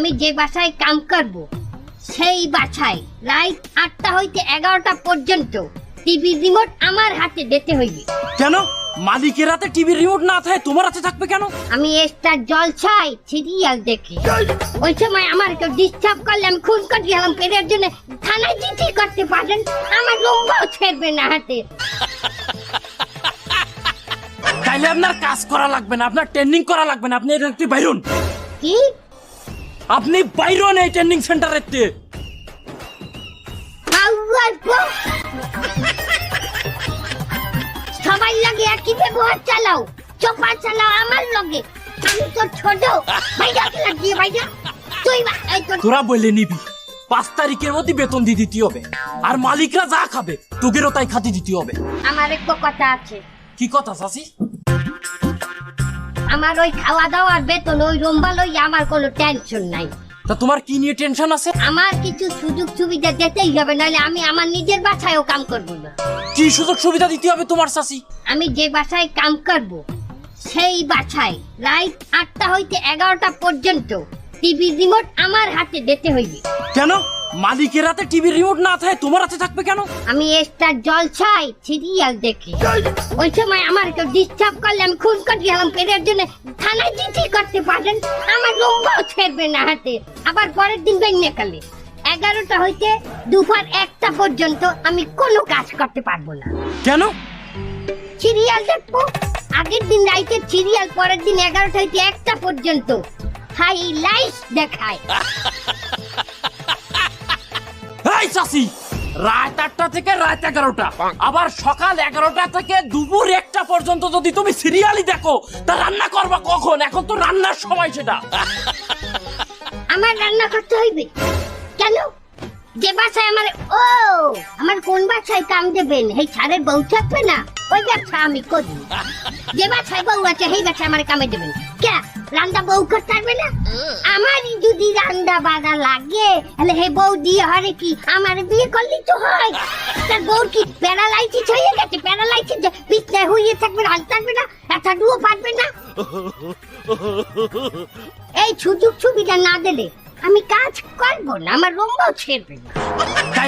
আমি যে বাসায় কাম করব সেই বাসায় রাত 8টা হইতে 11টা পর্যন্ত টিভি রিমোট আমার হাতে দিতে হইবে। কেন মালিকের হাতে টিভির রিমোট না থাকে তোমার হাতে থাকবে কেন? আমি স্টার জলছাই সিরিয়াল দেখি, ওই সময় আমার কেউ ডিস্টার্ব করলে আমি খুন করে গেলাম পেরের জন্য থানায় চিঠি করতে পারেন, আমার লম্বাও ছেড়বে না হাতে। তাইলে আপনার কাজ করা লাগবে না, আপনার ট্রেনিং করা লাগবে না, আপনি একটু বাইরুন। কি আপনি বাইরুন এই ট্রেনিং সেন্টারের তে। সবাই লাগে একই ব্যবহার চালাও, চোপা চালাও আমার লগে। আমি তো ছোট ভাইয়া লাগিয়ে ভাইয়া তুই তোরা বলে নিবি 5 তারিখের মধ্যে বেতন দিয়ে দিতে হবে, আর মালিকরা যা খাবে তোকেরও তাই খাতি দিতে হবে। আমার একটা কথা আছে। কি কথা চাচি? আমার ওই খাওয়া দাওয়ার বেতন ওই রুম্বা লই আমার কোনো টেনশন নাই। তা তোমার কি নিয়ে টেনশন আছে? আমার কিছু সুযোগ সুবিধা দিতেই হবে, নাহলে আমি আমার নিজের বাসায়ও কাম করবো না। কি সুযোগ সুবিধা দিতে হবে তোমার চাচি? আমি যে বাসায় কাম করব সেই বাসায় রাত 8টা হইতে 11টা পর্যন্ত টিভি রিমোট আমার হাতে দিতে হইবে। কেন মালিকের হাতে টিভির রিমোট না থাকে তোমার হাতে থাকবে কেন? আমি স্টার জলছাই সিরিয়াল দেখি, ওই সময় আমার কেউ ডিস্টার্ব করলে আমি খুন করে গেলাম পেরের জন্য থানায় চিঠি করতে পারেন, আমার লম্বাও ছেড়বে না হাতে। আবার পরের দিন বেরিয়ে কালে 11টা হইতে দুপুর 1টা পর্যন্ত আমি কোনো কাজ করতে পারবো না। কেন? সিরিয়াল দেখবো। আগের দিন রাইতে সিরিয়াল, পরের দিন 11টা হইতে 1টা পর্যন্ত হাইলাইট দেখায়। এই চাচি, রাত 8টা থেকে রাত 11টা, আবার সকাল 11টা থেকে দুপুর 1টা পর্যন্ত যদি তুমি সিরিয়ালই দেখো, তা রান্না করবা কখন? এখন তো রান্নার সময় সেটা। আমার রান্না করতে হইবে কেন? যে বাসায় আমার কোন বাসায় কাম দেবেন এই ছাড়ের বউ থাকবে না, ওই ব্যবসা আমি করি। যে বাসায় বউ আছে সেই বাসায় আমার কামে দেবেন কে? রান্না বউ করতে পারবে না? আমারই যদি রান্না বাড়া লাগে তাহলে হে বউ দিয়ে হরে কি আমার বিয়ে করলি তো হয়। তার বউ কি প্যারালাইসিস হয়ে গেছে? প্যারালাইসিস বিছনায় হইয়ে থাকবে, হাঁটতে পারবে না, একটা ডুও পারবে না। এই সুযোগ সুবিধা না দিলে আমি কাজ করবো না, আমার লম্বাও ছেড়বে না।